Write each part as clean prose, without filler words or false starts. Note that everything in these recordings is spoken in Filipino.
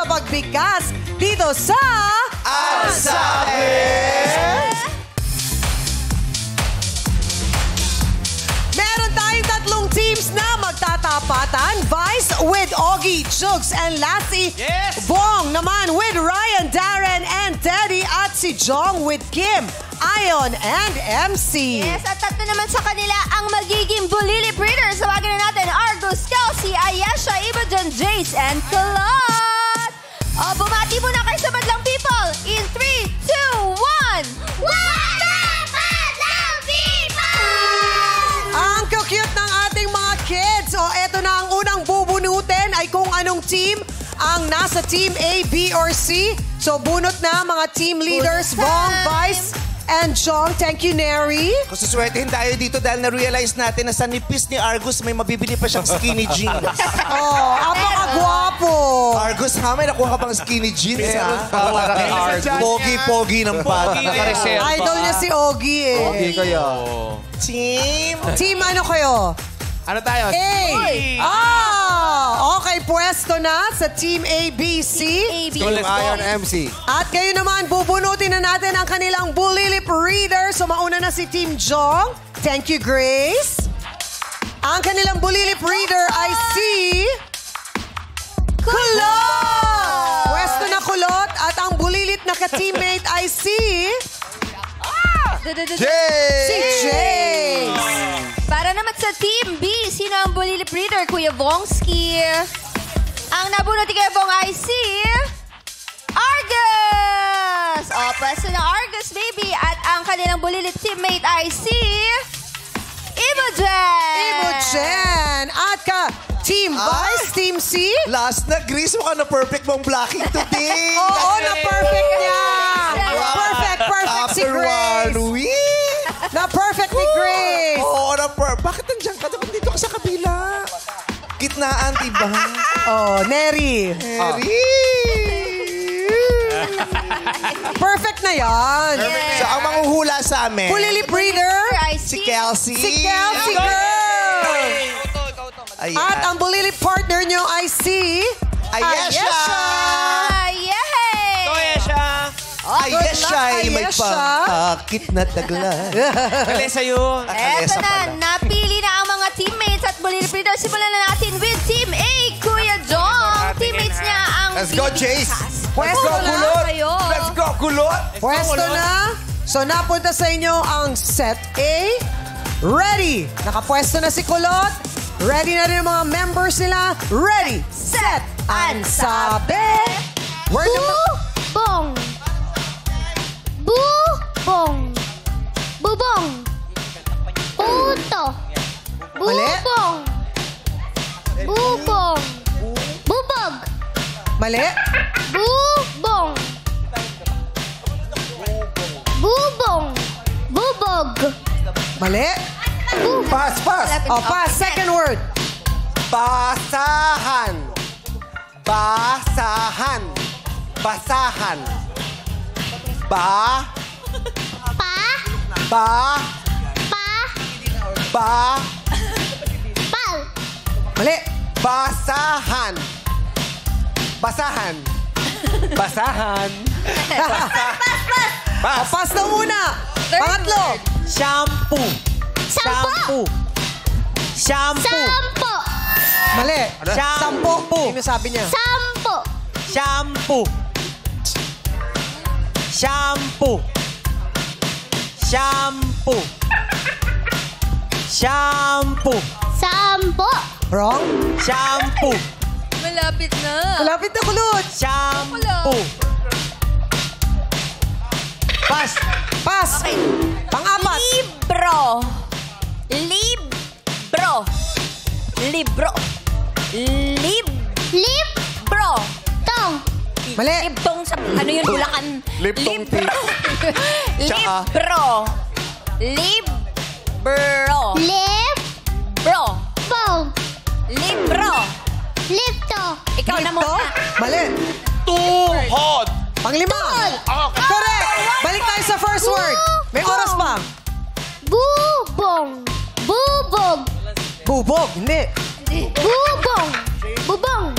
sa pagbigkas dito sa... Ang Sabi! Meron tayong tatlong teams na magtatapatan. Vice with Ogie, Jugs, and Lassie. Yes! Bong naman with Ryan, Darren, and Teddy. At si Jong with Kim, Ion, and MC. Yes, at tatlo naman sa kanila ang magiging Bulili Breeders. Tawagin na natin Argus, Kelsey, Ayesha, Imogen, Jace, and Kulot. O, bumati muna kayo sa Madlang People. In 3, 2, 1. Madlang People! Ang cute ng ating mga kids. O, eto na ang unang bubunutin ay kung anong team ang nasa team A, B, or C. So, bunot na mga team leaders, Bong, Vice, and Jong. Thank you, Neri. Kung suswertehin tayo dito dahil na-realize natin na sa nipis ni Argus may mabibili pa siyang skinny jeans. Oh, apakagwapo. Argus, ha? May nakuha ka pang skinny jeans, ha? Pogi-pogi ng pogi. Idol niya si Ogie, eh. Hindi kayo. Team! Team ano kayo? Ano tayo? A. Okay, pwesto na sa Team A, B, C. Team Ion MC. At kayo naman, bubunutin na natin ang kanilang Bulili Breeder. So, mauna na si Team Jong. Thank you, Grace. Ang kanilang Bulili Breeder ay si... Kulot! Pwesto na Kulot. At ang bulilit na ka-teammate ay si... Si Jace. Para naman sa Team B, sino ang Bulili Breeder? Kuya Bongski. Ang nabunot ni Kuya Bong ay si... Argus! O, pwesto ng Argus, baby. At ang kanilang Bulili teammate ay si... Imogen! Imogen. At Team Vice, Team C. Last na, Grace, mukhang na-perfect mong blocking today. Oo, na-perfect niya. Perfect si Grace. week. Na-perfect ni Grace. Oo, bakit nandiyan ka? Dapat dito ka sa kabila. Gitnaan, diba? Oh, Neri. Perfect na yan. So, ang manghuhula sa amin, Bulili Breeder. si Kelsey. Si Kelsey, girl. Ayan. At ang Bulili partner nyo ay si... Ayesha. Ayesha ay may pangakit na tagla. Kali sa'yo. Eto na, napili na ang mga teammates at Bulili Breeder. Simulan na natin with Team A, Kuya Jong. Teammates niya ang... Let's go, Jace. Pwesto na. Let's go, Kulot. Pwesto na. So, napunta sa inyo ang set A. Ready. Nakapwesto na si Kulot. Ready na rin ang mga members nila. Ready, set, and sabi. Word Bong. Bubong. Bubong. Puto. Mali. Bubong. Bubong. Bubog. Mali. Bubong. Bubong. Bubog. Mali. Pass. Oh, pass. Second word. Basahan. Basahan. Pa. Ba. Pal. Mali. Basahan. Oh, pass na muna. Pangatlo. Shampoo. Mali. Shampoo. Ano sabi niya? Shampoo. Wrong. Shampoo. Malapit na. Malapit na, Kulot. Shampoo. Pass. Okay. Pang-apat. Libro. Tong. Mali. Libtong sa... Ano yun? Bulacan. Liptong tea. Tsaka. Libro. Ikaw na Ito? muna. Mali. Tuhod. Panglima. Correct. Balik tayo sa first word. May oras pa. Bubong. Bubog. Hindi. Bubong.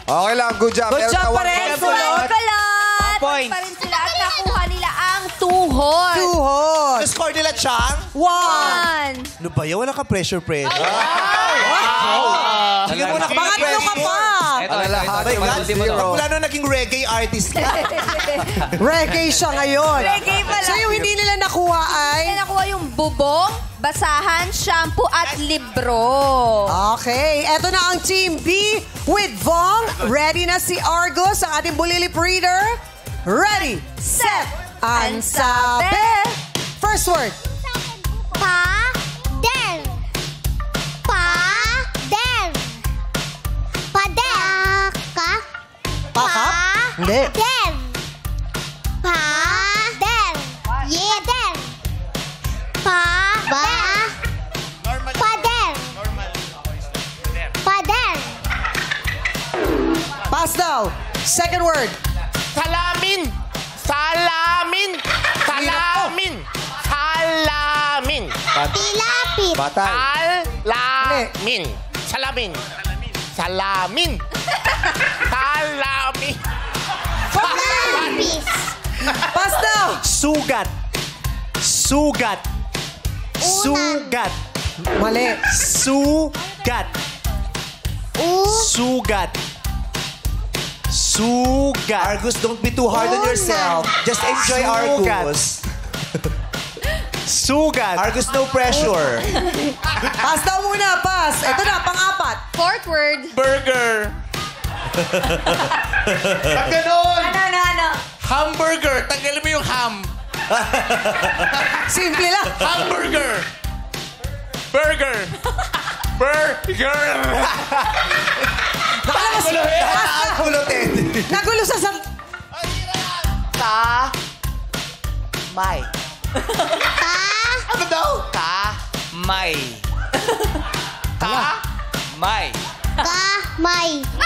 Okay lang, good job. Good Meron job ka pa one rin. point. Kulot! One point. Pa rin sila at nakuha nila ang tuhod. Tuhod. Score nila, Chang? 1. Ano ba yun? Wala ka pressure. Sige mo na ka Pangatlo ka pa. Ito. My God, zero. Mula nung naging reggae artist ka. Reggae siya ngayon. Reggae pala. So yung hindi nila nakuha ay... Kaya nakuha yung bubong, basahan, shampoo at libro. Okay, eto na ang Team B with Vong. Ready na si Argus, ang ating Bulili Breeder. Ready, set, and sabi. First word. Pader. Pader. Pader. Pakap? Hindi. Pader. Pader. Yeder. Pader. Pader. Pader. Pass daw. Second word. Salamin. Salamin. Salamin. Salamin. Tilapit. Batay. Salamin. Salamin. Salamin. Salamin. Lapis. Pass daw. Sugat. Sugat. Sugat. Mali. Sugat. Sugat. Sugat. Argus, don't be too hard on yourself. Just enjoy Argus. Sugat. Argus, no pressure. Pass daw muna, pass. Eto na, pang-apat. Fourth word. Burger. Pag ganon. Ano? Hamburger. Tanggalin mo yung ham. Simple lang. Hamburger. Burger. Burger. Kulutin. Nagulo sa... May. Ano daw? May. May. Kamay. 1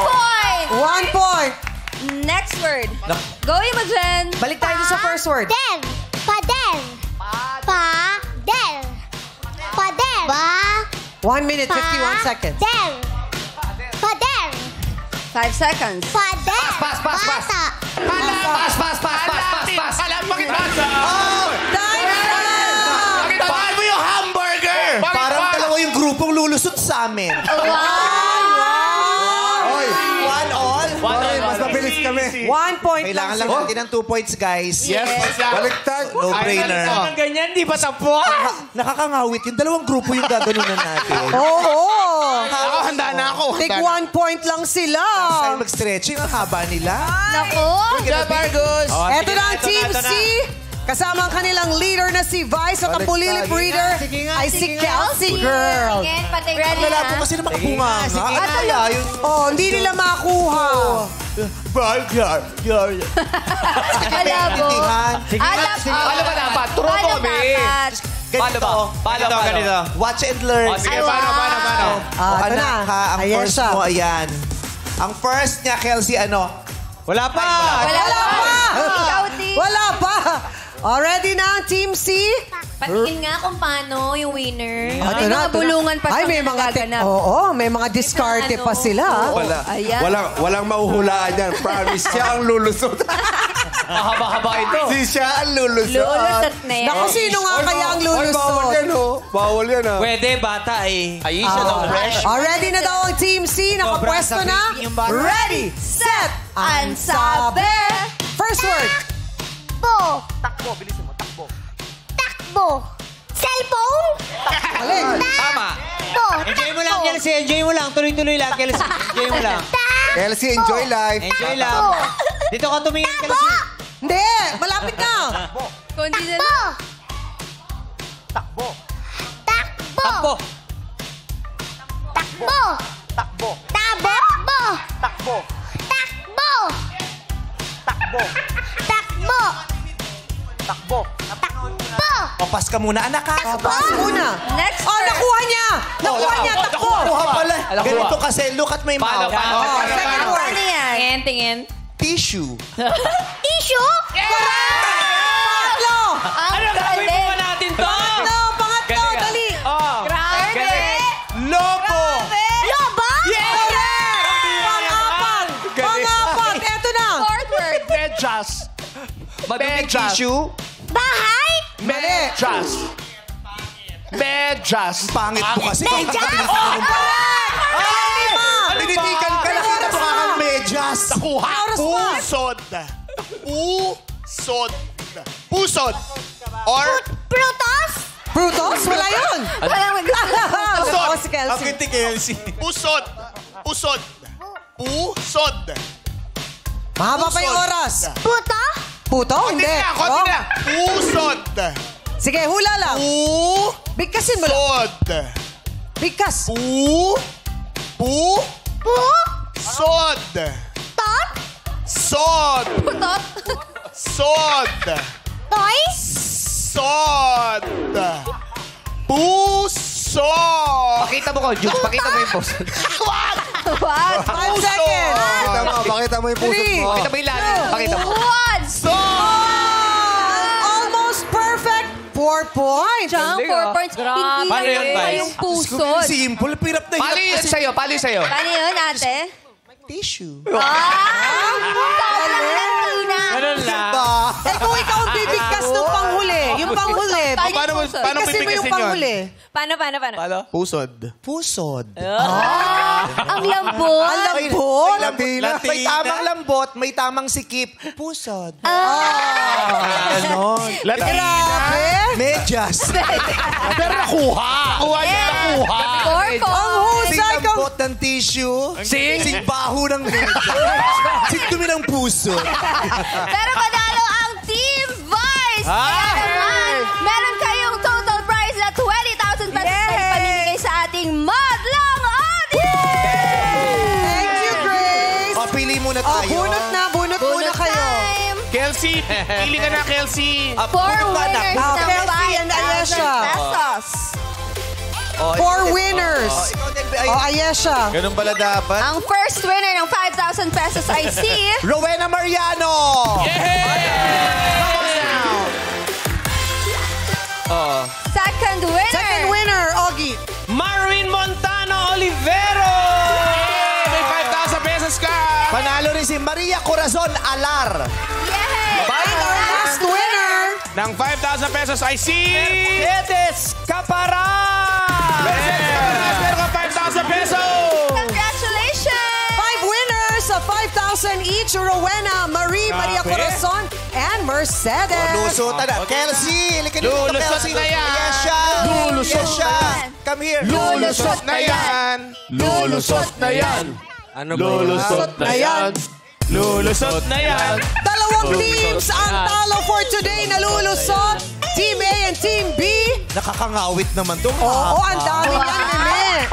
point. 1 point. Next word. Go, Imogen. Balik tayo sa first word. Pader. Pader. Pader. Pader. 1 minute, 51 seconds. Pader. Pader. 5 seconds. Pader. Pass. Bata. Pass. Alam, bakit basa? Time na! Tagal mo yung hamburger. Parang dalawa yung grupong lulusot sa amin. Oy, one all. Mas mabilis kami. 1 point Kailangan lang lang sila. natin ng 2 points, guys. Yes. Baliktad. No-brainer. Ang ganyan, di ba tapos? Nakakangawit yung dalawang grupo yung gaganunan natin. Oo. Ako, handa na ako. Take 1 point lang sila. Style mag-stretching, ang haba nila. Naku. Good job, Argus. Eto na ang Team C. Kasama ang kanilang leader na si Vice at ang Bulili Breeder ay si Kelsey Girl. Ready Wala na? po kasi na makabunga. Oh, hindi nila makuha. Malabo. Paano ba dapat? Turo mo kami. Ganito. Ganito. Watch and learn. Sige, paano? Ah, ito na. Anak ha, ang Ayan first siya. mo, ayan. Ang first niya, Kelsey, ano? Wala pa. Wala pa. Ikaw, Team. Wala pa. Ready na ang Team C? Patingin nga kung paano yung winner. Ah, May ito na, mga ito na. bulungan pa Ay, siyang may mga nagaganap. Oo, may mga diskarte pa sila. Wala. Ayan. Walang mahuhulaan yan. Promise. Siya ang lulusot. Mahaba-haba ito. Siya ang lulusot. Lulusot na yan. Naku, sino nga kaya ang Bawal lulusot? yan, oh. Bawal yan, ah. Pwede, bata eh. Ayisha, no fresh. Ready na daw ang Team C. Nakapwesto na. Ready, set, and sabi. First word. Takbo. Takbo, bilisan mo. Takbo. Takbo. Cellphone. Mali. Tama. Takbo. Enjoy mo lang, Kelsey. Enjoy mo lang. Tuloy-tuloy lang, Kelsey. Enjoy mo lang. Kelsey, enjoy life. Enjoy lang. Dito ka tumingin, Kelsey. Hindi, malapit na. Kundi na Takbo. lang. Takbo. Takbo. Takbo. Takbo. Takbo. Takbo. Takbo. Takbo. Takbo. Takbo. Takbo. Takbo. Papas ka muna, anak ha. Pass muna. Next Oh, word. nakuha niya. Nakuha niya, takbo. Kuha pala. Ganito kasi, look at my mouth. Oh, second word. Ano yan? Tingin. Tissue. Tissue. Pangatlo. Ang Ano gagawin galing. pa natin to? Pangatlo, dali. Oh. Grabe. Lobo. Lobo. Correct. Maduming Medyas. tissue. Bahay. Medyas. Medyas. Pangit mo kasi. Medyas. Pinitikan ka, nakita mo kang medyas. Nakuha. Oras pa. Pusod. Pusod. Pusod. Or Prutos. Brutos? Wala yun. Walang mag-gusto. Oo, si Kelsey. Kelsey. pusod. Pusod. Pusod. Mahaba pa yung oras. Puto. Puto? Hindi. Konti Oh. na. Pusod. Sige, hula lang. Bigkasin mo lang. Pusod. Bigkas. Sod. Tot. Sod. Putot. Sod. Toy. Sod. Pusod. Pakita mo ko, Jules. Pakita mo yung post. Wag! 5 seconds. Pakita mo yung puso Three. mo. Pakita mo yung lalim. Pakita mo. One. Almost perfect. 4 points. Jump, 4 points. Hindi Paano yun, na Vice? yung pusod. Simple, pirap na Paano hirap yun kasi. sa'yo? Paano yun sa'yo? Paano yun, ate? Tissue. Sobrang latina. Ganun lang. Eh kung ikaw ang bibigkas ng panghuli, yung panghuli, Paano bigkasin mo yung bibigkasin yun? panghuli. Paano? Pusod. Pusod. Ang lambot. Ang lambot. May tamang lambot, may tamang sikip. Pusod. Ganon. Grabe. Medyas. Pero nakuha. Nakuha niya, nakuha. 4 Ang husay Sing ka. lambot ng tissue. Sing? Sing baho ng medyas. Sing dumi ng puso. Pero panalo ang Team Vice! Kaya naman, meron kayong total prize na 20,000 pesos na ipamimigay sa ating madlang audience! Thank you, Grace. Pili muna Oh, tayo. bunot muna kayo. Time Kelsey, pili ka na, Kelsey. for winners Ah, ng Kelsey and 5,000 Ayesha. pesos. 4 winners. Oh, Ayesha. Ganun pala dapat. Ang first winner ng 5,000 pesos ay si... Rowena Mariano. Second winner. Second winner, Ogie. Marvin Montano Olivero! May 5,000 pesos ka. Panalo rin si Maria Corazon Alar. Yay! And our last winner. Ng 5,000 pesos ay si... Mercedes Caparan. Meron ka 5,000 pesos. Congratulations! 5 winners of 5,000 each. Rowena, Marie, Maria Corazon, and Mercedes. Lusutan na. Kelsey, halika dito. Lulusot Kelsey. na yan. Yes, siya. Lulusot Yes, siya. Come here. Lulusot na yan. Lulusot na yan. Ano ba Lulusot na yan. Lulusot na yan. Dalawang teams ang talo for today. Nalulusot. Team A and Team B. Nakakangawit naman to. Oo, ang dami yan, nene.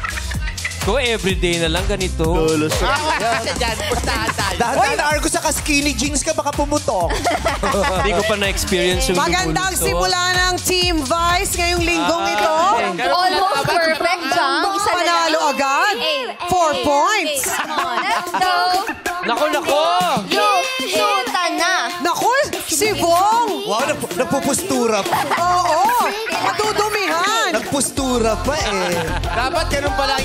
Ko, everyday na lang ganito. Lulusot. Dahan-dahan na Argo sa skinny jeans ka, baka pumutok. Hindi ko pa na-experience yung Magandang lulusot. simula ng Team Vice ngayong linggong ito. Almost perfect jump. Isa na lang. Panalo agad. 4 points. Let's go! Nako! Lusutan na! Naku, si Bong. Wow, nagpupustura pa. Oo, matudumihan. Nagpustura pa eh. Dapat ganun pala,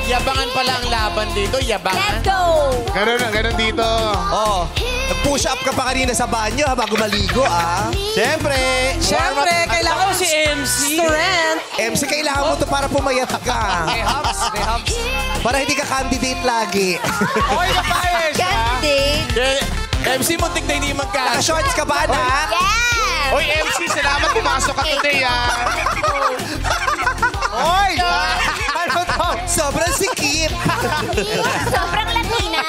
yabangan pala ang laban dito, yabangan. Let's go! Ganun dito. Oh, nag-push up ka pa kanina sa banyo ha, bago maligo ah. Siyempre. Siyempre, kailangan Si MC. strength. MC, kailangan mo to para pumayat ka. May humps. Para hindi ka candidate lagi. Okay na pa eh. Candidate! MC, muntik na hindi magka. Naka-shorts ka ba, anak? Yeah! Oy, MC, salamat pumasok ka today, Oy! Ano to? Sobrang sikip. Sobrang Latina.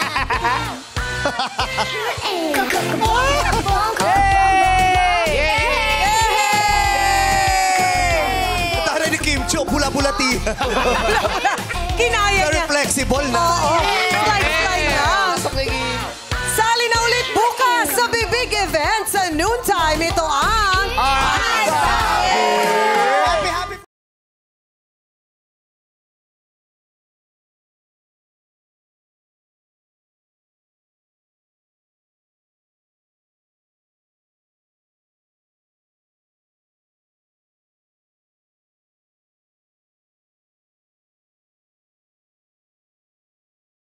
Tara ni Kim Cho, bula-bulati. Kinaya Very niya. flexible na. Oo, slide na. Sali na ulit bukas sa big event sa noontime. Ito ang